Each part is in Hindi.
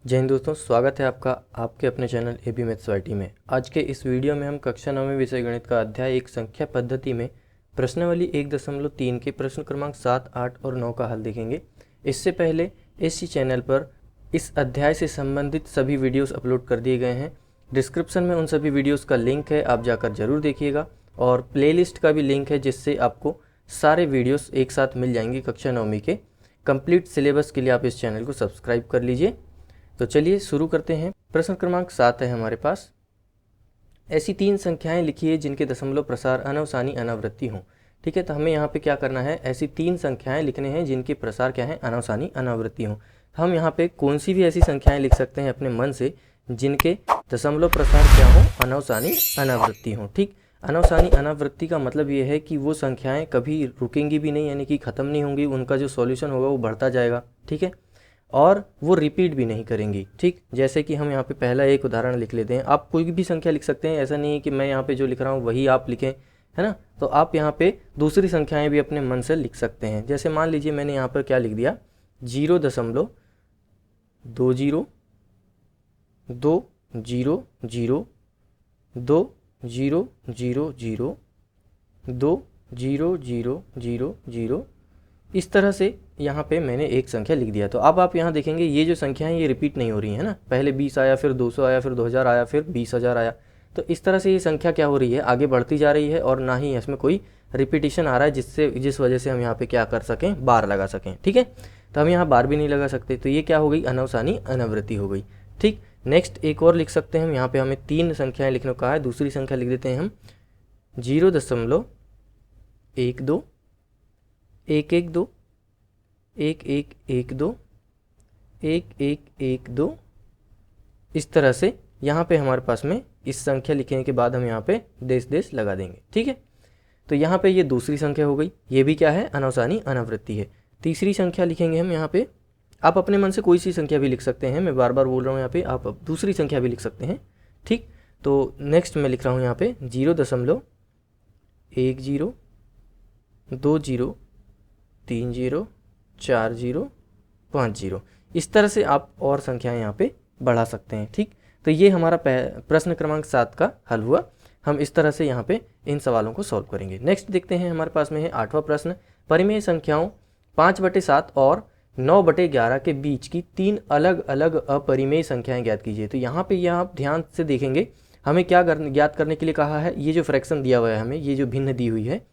जय हिंद दोस्तों, स्वागत है आपका आपके अपने चैनल एबी मैथ्स वाईटी में। आज के इस वीडियो में हम कक्षा 9 विषय गणित का अध्याय 1 संख्या पद्धति में प्रश्नावली 1.3 के प्रश्न क्रमांक 7, 8 और 9 का हल देखेंगे। इससे पहले इसी चैनल पर इस अध्याय से संबंधित सभी वीडियोस अपलोड कर दिए गए हैं। डिस्क्रिप्शन में उन सभी वीडियोज़ का लिंक है, आप जाकर जरूर देखिएगा। और प्लेलिस्ट का भी लिंक है, जिससे आपको सारे वीडियोस एक साथ मिल जाएंगे कक्षा 9 के। कंप्लीट सिलेबस के लिए आप इस चैनल को सब्सक्राइब कर लीजिए। तो चलिए शुरू करते हैं। प्रश्न क्रमांक 7 है हमारे पास। ऐसी 3 संख्याएं लिखिए जिनके दशमलव प्रसार अनवसानी अनावृत्ति हों। ठीक है, तो हमें यहाँ पे क्या करना है, ऐसी 3 संख्याएं लिखने हैं जिनके प्रसार क्या है, अनवसानी अनावृत्ति हों। हम यहाँ पे कौन सी भी ऐसी संख्याएं लिख सकते हैं अपने मन से जिनके दशमलव प्रसार क्या हो, अनवसानी अनावृत्ति हों। ठीक, अनवसानी अनावृत्ति का मतलब ये है कि वो संख्याएं कभी रुकेंगी भी नहीं, यानी कि ख़त्म नहीं होंगी, उनका जो सॉल्यूशन होगा वो बढ़ता जाएगा। ठीक है, और वो रिपीट भी नहीं करेंगी। ठीक, जैसे कि हम यहाँ पे पहला एक उदाहरण लिख लेते हैं। आप कोई भी संख्या लिख सकते हैं, ऐसा नहीं है कि मैं यहाँ पे जो लिख रहा हूँ वही आप लिखें, है ना। तो आप यहाँ पे दूसरी संख्याएं भी अपने मन से लिख सकते हैं। जैसे मान लीजिए मैंने यहाँ पर क्या लिख दिया, 0.20 2 0 0 0 2 0 0 0 2 0 0 0 0। इस तरह से यहाँ पे मैंने एक संख्या लिख दिया। तो अब आप यहाँ देखेंगे ये जो संख्या है ये रिपीट नहीं हो रही है ना। पहले 20 आया, फिर 200 आया, फिर 2000 आया, फिर 20,000 आया। तो इस तरह से ये संख्या क्या हो रही है, आगे बढ़ती जा रही है, और ना ही इसमें कोई रिपीटिशन आ रहा है जिस वजह से हम यहाँ पे क्या कर सकें, बार लगा सकें। ठीक है, तो हम यहाँ बार भी नहीं लगा सकते, तो ये क्या हो गई, अनवसानी अनावृत्ति हो गई। ठीक, नेक्स्ट एक और लिख सकते हैं हम। यहाँ पे हमें 3 संख्याएँ लिखने को कहा है, दूसरी संख्या लिख देते हैं हम 0.12 1 1 2 1 1 1 2 1 1 1 2। इस तरह से यहाँ पे हमारे पास में इस संख्या लिखने के बाद हम यहाँ पे देश देश लगा देंगे। ठीक है, तो यहाँ पे ये दूसरी संख्या हो गई, ये भी क्या है, अनवसानी अनावृत्ति है। तीसरी संख्या लिखेंगे हम यहाँ पे। आप अपने मन से कोई सी संख्या भी लिख सकते हैं, मैं बार बार बोल रहा हूँ यहाँ पे, आप दूसरी संख्या भी लिख सकते हैं। ठीक, तो नेक्स्ट मैं लिख रहा हूँ यहाँ पे 0.10 2 0 3 0 4 0 5 0। इस तरह से आप और संख्याएं यहाँ पे बढ़ा सकते हैं। ठीक, तो ये हमारा प्रश्न क्रमांक 7 का हल हुआ। हम इस तरह से यहाँ पे इन सवालों को सॉल्व करेंगे। नेक्स्ट देखते हैं, हमारे पास में है 8वां प्रश्न। परिमेय संख्याओं 5/7 और 9/11 के बीच की 3 अलग अलग अपरिमेय संख्याएं ज्ञात कीजिए। तो यहाँ पे यह आप ध्यान से देखेंगे, हमें क्या ज्ञात करने के लिए कहा है। ये जो फ्रैक्शन दिया हुआ है हमें, ये जो भिन्न दी हुई है,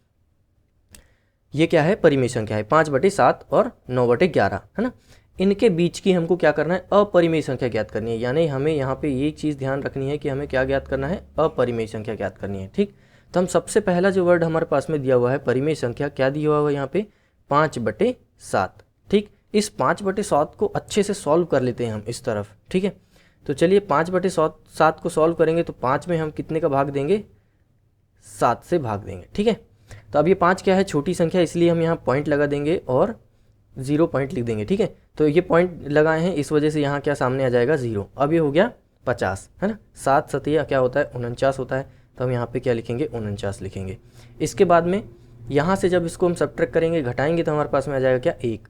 ये क्या है, परिमेय संख्या है। 5/7 और 9/11, है ना। इनके बीच की हमको क्या करना है, अपरिमेय संख्या ज्ञात करनी है। यानी हमें यहाँ पे ये चीज़ ध्यान रखनी है कि हमें क्या ज्ञात करना है, अपरिमेय संख्या ज्ञात करनी है। ठीक, तो हम सबसे पहला जो वर्ड हमारे पास में दिया हुआ है परिमेय संख्या, क्या दिया हुआ है यहाँ पे, 5/7। ठीक, इस 5/7 को अच्छे से सॉल्व कर लेते हैं हम इस तरफ। ठीक है, तो चलिए 5/7 को सॉल्व करेंगे तो 5 में हम कितने का भाग देंगे, 7 से भाग देंगे। ठीक है, तो अब ये 5 क्या है, छोटी संख्या, इसलिए हम यहाँ पॉइंट लगा देंगे और 0 पॉइंट लिख देंगे। ठीक है, तो ये पॉइंट लगाए हैं, इस वजह से यहाँ क्या सामने आ जाएगा, 0। अब ये हो गया 50, है ना। 7 सतिया क्या होता है, 49 होता है। तो हम यहाँ पे क्या लिखेंगे, 49 लिखेंगे। इसके बाद में यहाँ से जब इसको हम सब्ट्रैक्ट करेंगे, घटाएंगे, तो हमारे पास में आ जाएगा क्या, 1।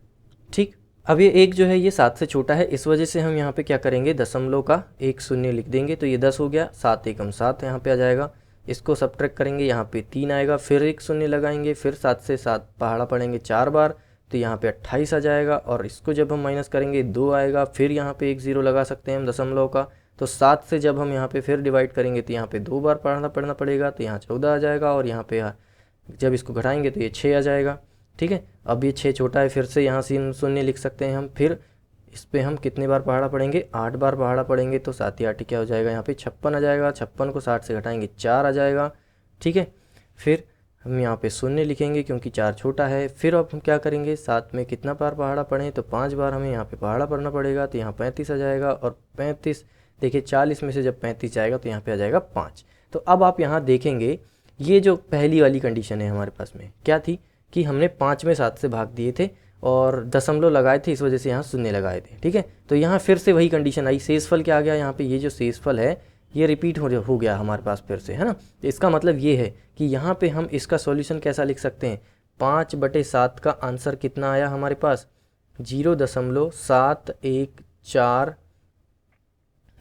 ठीक, अब ये 1 जो है ये 7 से छोटा है, इस वजह से हम यहाँ पे क्या करेंगे, दशमलव का 1 शून्य लिख देंगे। तो ये 10 हो गया, 7 एकम 7 यहाँ पे आ जाएगा। इसको सब्ट्रैक्ट करेंगे, यहाँ पे 3 आएगा, फिर 1 शून्य लगाएंगे, फिर 7 से 7 पहाड़ा पड़ेंगे 4 बार, तो यहाँ पे 28 आ जाएगा। और इसको जब हम माइनस करेंगे 2 आएगा, फिर यहाँ पे 1 0 लगा सकते हैं हम दशमलव का। तो 7 से जब हम यहाँ पे फिर डिवाइड करेंगे तो यहाँ पे 2 बार पढ़ना पड़ेगा, तो यहाँ 14 आ जाएगा। और यहाँ पे जब इसको घटाएंगे तो ये 6 आ जाएगा। ठीक है, अब ये 6 छोटा है, फिर से यहाँ से शून्य लिख सकते हैं हम। फिर इस पर हम कितने बार पहाड़ा पड़ेंगे, 8 बार पहाड़ा पड़ेंगे, तो 7 8 क्या हो जाएगा, यहाँ पे 56 आ जाएगा। 56 को 60 से घटाएंगे 4 आ जाएगा। ठीक है, फिर हम यहाँ पे शून्य लिखेंगे क्योंकि 4 छोटा है। फिर अब हम क्या करेंगे, 7 में कितना बार पहाड़ा पढ़ें, तो 5 बार हमें यहाँ पे पहाड़ा पढ़ना पड़ेगा, तो यहाँ 35 आ जाएगा। और 35 देखिए 40 में से जब 35 जाएगा तो यहाँ पे आ जाएगा 5। तो अब आप यहाँ देखेंगे, ये जो पहली वाली कंडीशन है हमारे पास में क्या थी, कि हमने 5 में 7 से भाग दिए थे और दशमलव लगाए थे, इस वजह से यहाँ शून्य लगाए थे। ठीक है, तो यहाँ फिर से वही कंडीशन आई, शेषफल क्या आ गया, यहाँ पे ये जो शेषफल है ये रिपीट हो गया हमारे पास फिर से, है ना। तो इसका मतलब ये है कि यहाँ पे हम इसका सॉल्यूशन कैसा लिख सकते हैं, 5/7 का आंसर कितना आया हमारे पास, 0.714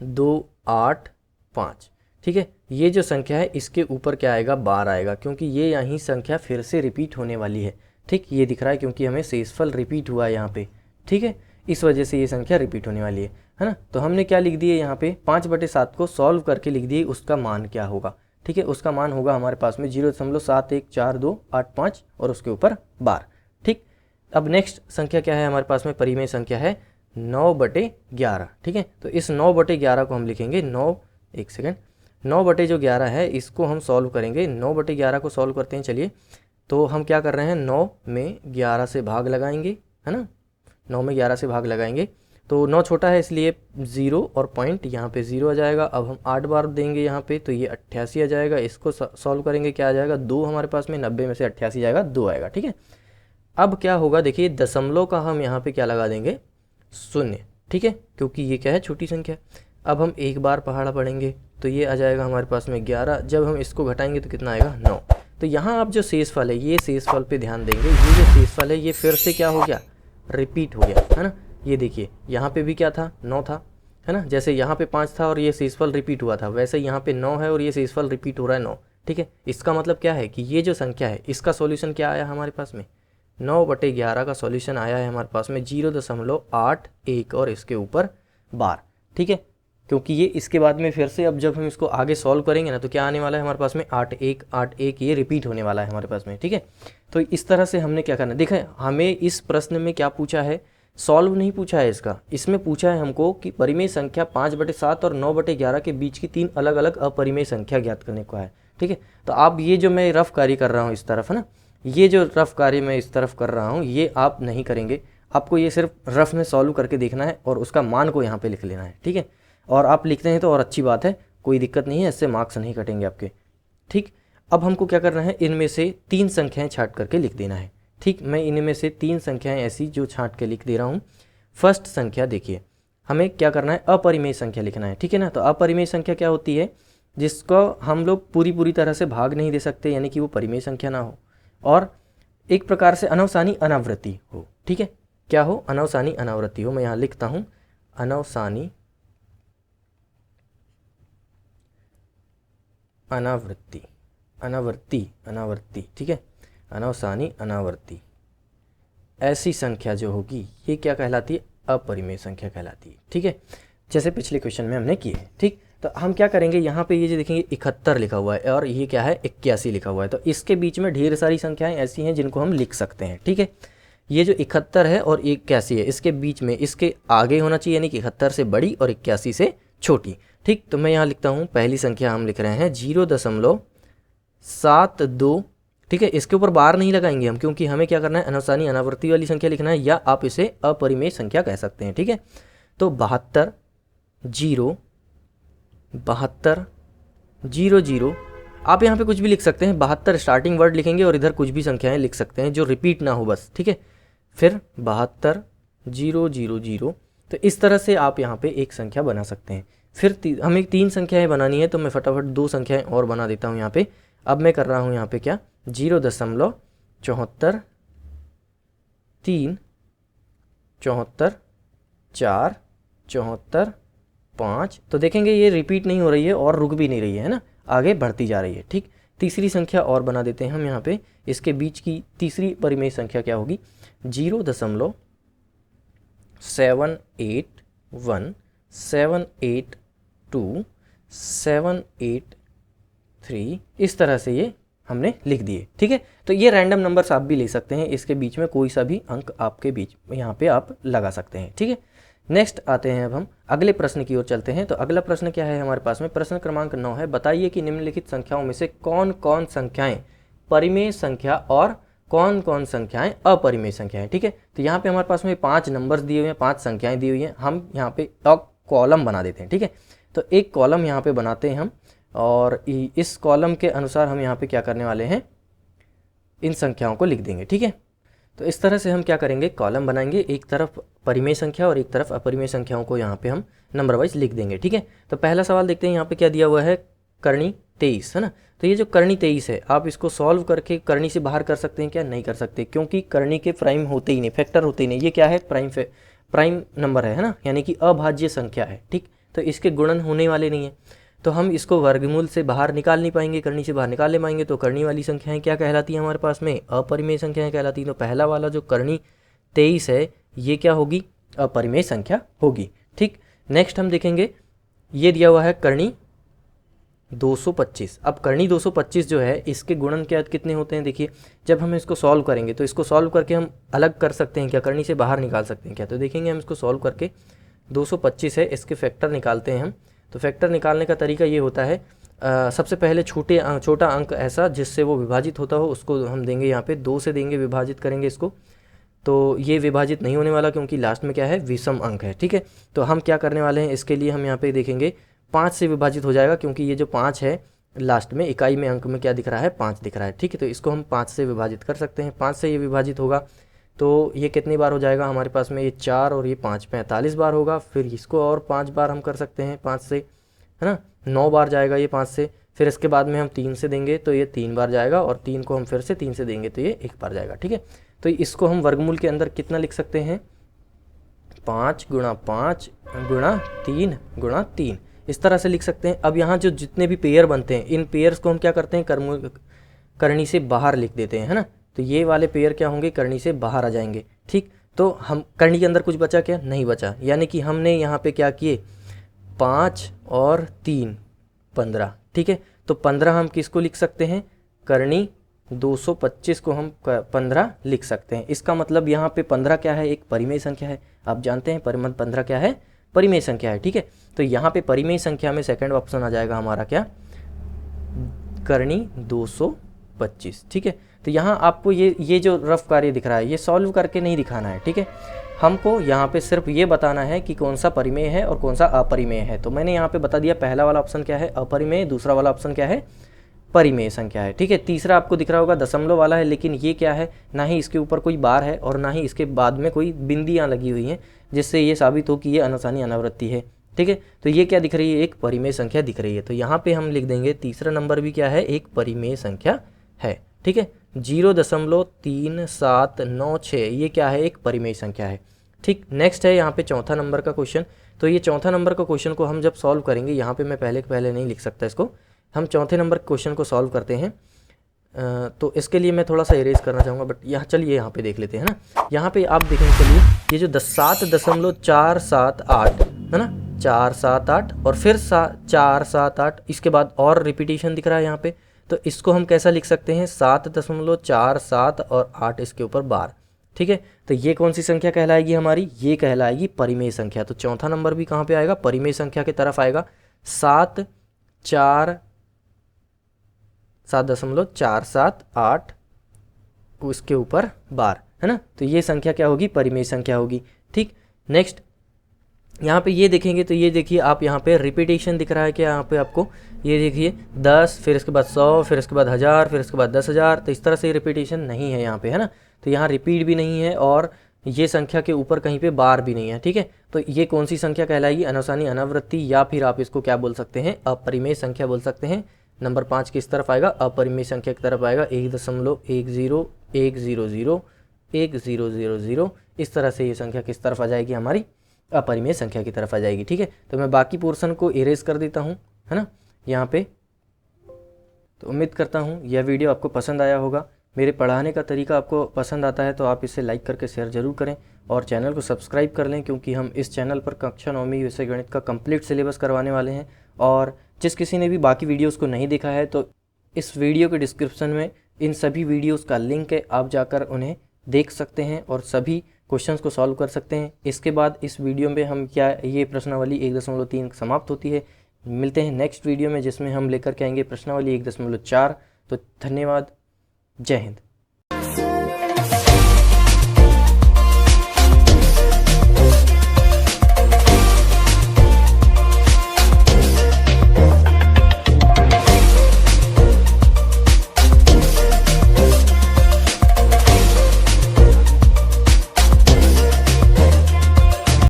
285, ठीक है। ये जो संख्या है इसके ऊपर क्या आएगा, बार आएगा, क्योंकि ये यही संख्या फिर से रिपीट होने वाली है, ठीक। ये दिख रहा है क्योंकि हमें शेषफल रिपीट हुआ है यहाँ पे, ठीक है, इस वजह से ये संख्या रिपीट होने वाली है ना। तो हमने क्या लिख दिए यहाँ पे, 5/7 को सॉल्व करके लिख दिए, उसका मान क्या होगा, ठीक है। उसका मान होगा हमारे पास में 0.714285 और उसके ऊपर बार, ठीक। अब नेक्स्ट संख्या क्या है हमारे पास में, परिमेय संख्या है 9/11, ठीक है। तो इस 9/11 को हम लिखेंगे 9/11 है, इसको हम सॉल्व करेंगे। 9/11 को सॉल्व करते हैं, चलिए। तो हम क्या कर रहे हैं, 9 में 11 से भाग लगाएंगे, है ना। 9 में 11 से भाग लगाएंगे तो 9 छोटा है इसलिए 0 और पॉइंट यहाँ पे 0 आ जाएगा। अब हम 8 बार देंगे यहाँ पे तो ये 88 आ जाएगा। इसको सॉल्व करेंगे, क्या आ जाएगा, 2 हमारे पास में, 90 में से 88 जाएगा, 2 आएगा, ठीक है। अब क्या होगा, देखिए दशमलव का हम यहाँ पे क्या लगा देंगे, 0, ठीक है, क्योंकि ये क्या है, छोटी संख्या। अब हम एक बार पहाड़ा पढ़ेंगे तो ये आ जाएगा हमारे पास में 11। जब हम इसको घटाएंगे तो कितना आएगा, 9। तो यहाँ आप जो शेषफल है, ये शेषफल पे ध्यान देंगे। ये जो शेषफल है ये फिर से क्या हो गया, रिपीट हो गया, है ना। ये देखिए यहाँ पे भी क्या था, 9 था, है ना। जैसे यहाँ पे 5 था और ये शेषफल रिपीट हुआ था, वैसे यहाँ पे 9 है और ये शेषफल रिपीट हो रहा है 9, ठीक है। इसका मतलब क्या है कि ये जो संख्या है इसका सॉल्यूशन क्या आया हमारे पास में, 9/11 का सॉल्यूशन आया है हमारे पास में 0.81 और इसके ऊपर बार, ठीक है। क्योंकि ये इसके बाद में फिर से अब जब हम इसको आगे सॉल्व करेंगे ना तो क्या आने वाला है हमारे पास में, 8181, ये रिपीट होने वाला है हमारे पास में, ठीक है। तो इस तरह से हमने क्या करना है, देखें हमें इस प्रश्न में क्या पूछा है, सॉल्व नहीं पूछा है इसका, इसमें पूछा है हमको कि परिमेय संख्या 5/7 और 9/11 के बीच की 3 अलग अलग अपरिमेय संख्या ज्ञात करने को है, ठीक है। तो आप ये जो मैं रफ कार्य कर रहा हूँ इस तरफ, है ना, ये जो रफ कार्य मैं इस तरफ कर रहा हूँ ये आप नहीं करेंगे, आपको ये सिर्फ रफ में सॉल्व करके देखना है और उसका मान को यहाँ पे लिख लेना है, ठीक है। और आप लिखते हैं तो और अच्छी बात है, कोई दिक्कत नहीं है, इससे मार्क्स नहीं कटेंगे आपके, ठीक। अब हमको क्या करना है, इनमें से 3 संख्याएं छांट करके लिख देना है, ठीक। मैं इनमें से 3 संख्याएं ऐसी जो छांट के लिख दे रहा हूँ। फर्स्ट संख्या देखिए, हमें क्या करना है, अपरिमेय संख्या लिखना है, ठीक है ना। तो अपरिमेय संख्या क्या होती है, जिसको हम लोग पूरी तरह से भाग नहीं दे सकते, यानी कि वो परिमेय संख्या ना हो और एक प्रकार से अनवसानी अनावृत्ति हो, ठीक है। क्या हो, अनवसानी अनावृत्ति हो। मैं यहाँ लिखता हूँ अनवसानी अनावृत्ति, अनावृत्ति, ठीक है, अनवसानी अनावृत्ति। ऐसी संख्या जो होगी ये क्या कहलाती है, अपरिमेय संख्या कहलाती है, ठीक है, जैसे पिछले क्वेश्चन में हमने किए, ठीक। तो हम क्या करेंगे, यहाँ पे ये जो देखेंगे 71 लिखा हुआ है और ये क्या है, 81 लिखा हुआ है। तो इसके बीच में ढेर सारी संख्याएं ऐसी हैं जिनको हम लिख सकते हैं, ठीक है। ये जो 71 है और 81 है, इसके बीच में इसके आगे होना चाहिए, यानी कि 71 से बड़ी और 81 से छोटी, ठीक। तो मैं यहाँ लिखता हूँ, पहली संख्या हम लिख रहे हैं 0.72, ठीक है। इसके ऊपर बार नहीं लगाएंगे हम, क्योंकि हमें क्या करना है, अनवसानी अनावृत्ति वाली संख्या लिखना है, या आप इसे अपरिमेय संख्या कह सकते हैं, ठीक है। तो 7200, आप यहाँ पे कुछ भी लिख सकते हैं, 72 स्टार्टिंग वर्ड लिखेंगे और इधर कुछ भी संख्याएं लिख सकते हैं जो रिपीट ना हो बस, ठीक है। फिर 72000, तो इस तरह से आप यहाँ पे एक संख्या बना सकते हैं। फिर हमें 3 संख्याएं बनानी है, तो मैं फटाफट 2 संख्याएं और बना देता हूँ यहाँ पे। अब मैं कर रहा हूँ यहाँ पे क्या, 0.74 3 74 4 74 5। तो देखेंगे ये रिपीट नहीं हो रही है और रुक भी नहीं रही है ना, आगे बढ़ती जा रही है, ठीक। तीसरी संख्या और बना देते हैं हम यहाँ पे। इसके बीच की तीसरी परिमेय संख्या क्या होगी, 0.781 782 783, इस तरह से ये हमने लिख दिए, ठीक है। तो ये रैंडम नंबर्स आप भी ले सकते हैं, इसके बीच में कोई सा भी अंक आपके बीच में यहाँ पे आप लगा सकते हैं, ठीक है। नेक्स्ट आते हैं, अब हम अगले प्रश्न की ओर चलते हैं। तो अगला प्रश्न क्या है हमारे पास में, प्रश्न क्रमांक 9 है, बताइए कि निम्नलिखित संख्याओं में से कौन कौन संख्याएं परिमेय संख्या और कौन कौन संख्याएं अपरिमेय संख्याएं, ठीक है। तो यहाँ पे हमारे पास में 5 नंबर्स दिए हुए हैं, 5 संख्याएं दी हुई हैं, हम यहाँ पे कॉलम बना देते हैं, ठीक है। तो एक कॉलम यहाँ पे बनाते हैं हम, और इस कॉलम के अनुसार हम यहाँ पे क्या करने वाले हैं, इन संख्याओं को लिख देंगे, ठीक है। तो इस तरह से हम क्या करेंगे, कॉलम बनाएंगे, एक तरफ परिमेय संख्या और एक तरफ अपरिमेय संख्याओं को यहाँ पे हम नंबर वाइज लिख देंगे, ठीक है। तो पहला सवाल देखते हैं, यहाँ पे क्या दिया हुआ है, करनी 23, है ना। तो ये जो करनी 23 है, आप इसको सॉल्व करके करनी से बाहर कर सकते हैं क्या, नहीं कर सकते, क्योंकि करनी के प्राइम होते ही नहीं, फैक्टर होते ही नहीं। ये क्या है, प्राइम नंबर है ना, यानी कि अभाज्य संख्या है, ठीक। तो इसके गुणन होने वाले नहीं है, तो हम इसको वर्गमूल से बाहर निकाल नहीं पाएंगे, करनी से बाहर निकाल ले पाएंगे। तो करनी वाली संख्याएं क्या कहलाती है हमारे पास में? अपरिमेय संख्याएं कहलाती हैं। तो पहला वाला जो करनी 23 है ये क्या होगी? अपरिमेय संख्या होगी। ठीक, नेक्स्ट हम देखेंगे, ये दिया हुआ है करनी 225। अब करनी 225 जो है इसके गुणन क्या कितने होते हैं? देखिए, जब हम इसको सॉल्व करेंगे तो इसको सॉल्व करके हम अलग कर सकते हैं क्या? करनी से बाहर निकाल सकते हैं क्या? तो देखेंगे हम इसको सॉल्व करके, 225 है, इसके फैक्टर निकालते हैं हम। तो फैक्टर निकालने का तरीका ये होता है, सबसे पहले छोटा अंक ऐसा जिससे वो विभाजित होता हो उसको हम देंगे, यहाँ पे 2 से देंगे, विभाजित करेंगे इसको। तो ये विभाजित नहीं होने वाला क्योंकि लास्ट में क्या है? विषम अंक है। ठीक है, तो हम क्या करने वाले हैं इसके लिए, हम यहाँ पे देखेंगे 5 से विभाजित हो जाएगा, क्योंकि ये जो 5 है लास्ट में इकाई में अंक में क्या दिख रहा है? 5 दिख रहा है। ठीक है, तो इसको हम 5 से विभाजित कर सकते हैं। 5 से ये विभाजित होगा तो ये कितनी बार हो जाएगा हमारे पास में? ये 4 और ये 5, 45 बार होगा। फिर इसको और 5 बार हम कर सकते हैं 5 से, है ना, 9 बार जाएगा ये 5 से। फिर इसके बाद में हम 3 से देंगे तो ये 3 बार जाएगा, और 3 को हम फिर से 3 से देंगे तो ये 1 बार जाएगा। ठीक है, तो इसको हम वर्गमूल के अंदर कितना लिख सकते हैं? 5 गुणा 5 गुणा 3 गुणा 3, इस तरह से लिख सकते हैं। अब यहाँ जो जितने भी पेयर बनते हैं इन पेयर्स को हम क्या करते हैं? करनी से बाहर लिख देते हैं, है ना। तो ये वाले पेयर क्या होंगे? करनी से बाहर आ जाएंगे। ठीक, तो हम करनी के अंदर कुछ बचा क्या? नहीं बचा, यानी कि हमने यहाँ पे क्या किए? 5 और 3 15। ठीक है, तो 15 हम किसको लिख सकते हैं? करनी 225 को हम 15 लिख सकते हैं। इसका मतलब यहाँ पे 15 क्या है? एक परिमेय संख्या है। आप जानते हैं 15 क्या है? परिमेय संख्या है। ठीक है, तो यहाँ पे परिमेय संख्या में सेकंड ऑप्शन आ जाएगा हमारा क्या? करनी 225। ठीक है, तो यहाँ आपको ये जो रफ कार्य दिख रहा है ये सॉल्व करके नहीं दिखाना है। ठीक है, हमको यहाँ पे सिर्फ ये बताना है कि कौन सा परिमेय है और कौन सा अपरिमेय है। तो मैंने यहाँ पे बता दिया, पहला वाला ऑप्शन क्या है? अपरिमेय, दूसरा वाला ऑप्शन क्या है? परिमेय संख्या है। ठीक है, तीसरा आपको दिख रहा होगा दशमलव वाला है, लेकिन ये क्या है? ना ही इसके ऊपर कोई बार है और ना ही इसके बाद में कोई बिंदियाँ लगी हुई हैं जिससे ये साबित हो कि ये अनसानी अनावृत्ति है। ठीक है, तो ये क्या दिख रही है? एक परिमेय संख्या दिख रही है। तो यहाँ पे हम लिख देंगे तीसरा नंबर भी क्या है? एक परिमेय संख्या है। ठीक है, 0.3796 ये क्या है? एक परिमेय संख्या है। ठीक, नेक्स्ट है यहाँ पे चौथा नंबर का क्वेश्चन। तो ये चौथा नंबर का क्वेश्चन को हम जब सॉल्व करेंगे, यहाँ पे मैं पहले नहीं लिख सकता इसको, हम चौथे नंबर क्वेश्चन को सॉल्व करते हैं। तो इसके लिए मैं थोड़ा सा इरेज करना चाहूँगा, बट यहाँ चलिए यहाँ पे देख लेते हैं ना। यहाँ पे आप देखेंगे, चलिए ये जो 7.478 है ना, 478 और फिर 478, इसके बाद और रिपीटेशन दिख रहा है यहाँ पे। तो इसको हम कैसा लिख सकते हैं? 7.47 और 8 इसके ऊपर बार। ठीक है, तो ये कौन सी संख्या कहलाएगी हमारी? ये कहलाएगी परिमेय संख्या। तो चौथा नंबर भी कहाँ पे आएगा? परिमेय संख्या की तरफ आएगा। 7.478 उसके ऊपर बार, है ना। तो ये संख्या क्या होगी? परिमेय संख्या होगी। ठीक, नेक्स्ट यहाँ पे ये देखेंगे तो ये देखिए आप, यहाँ पे रिपीटेशन दिख रहा है क्या? यहाँ पे आपको ये देखिए 10, फिर इसके बाद 100, फिर इसके बाद 1000, फिर इसके बाद 10,000। तो इस तरह से रिपीटेशन नहीं है यहाँ पे, है ना। तो यहाँ रिपीट भी नहीं है और ये संख्या के ऊपर कहीं पे बार भी नहीं है। ठीक है, तो ये कौन सी संख्या कहलाएगी? अनसानी अनावृत्ति, या फिर आप इसको क्या बोल सकते हैं? अपरिमेय संख्या बोल सकते हैं। नंबर 5 किस तरफ आएगा? अपरिमेय संख्या की तरफ आएगा। 1.101000 इस तरह से ये संख्या किस तरफ आ जाएगी? हमारी अपरिमेय संख्या की तरफ आ जाएगी। ठीक है, तो मैं बाकी पोर्शन को इरेज कर देता हूँ, है ना, यहाँ पे। तो उम्मीद करता हूँ यह वीडियो आपको पसंद आया होगा। मेरे पढ़ाने का तरीका आपको पसंद आता है तो आप इसे लाइक करके शेयर जरूर करें और चैनल को सब्सक्राइब कर लें, क्योंकि हम इस चैनल पर कक्षा 9वीं विषय गणित का कंप्लीट सिलेबस करवाने वाले हैं। और जिस किसी ने भी बाकी वीडियोस को नहीं देखा है तो इस वीडियो के डिस्क्रिप्शन में इन सभी वीडियोस का लिंक है, आप जाकर उन्हें देख सकते हैं और सभी क्वेश्चंस को सॉल्व कर सकते हैं। इसके बाद इस वीडियो में हम क्या, ये प्रश्नावली 1.3 समाप्त होती है। मिलते हैं नेक्स्ट वीडियो में जिसमें हम लेकर के आएंगे प्रश्नावली 1.4। तो धन्यवाद, जय हिंद।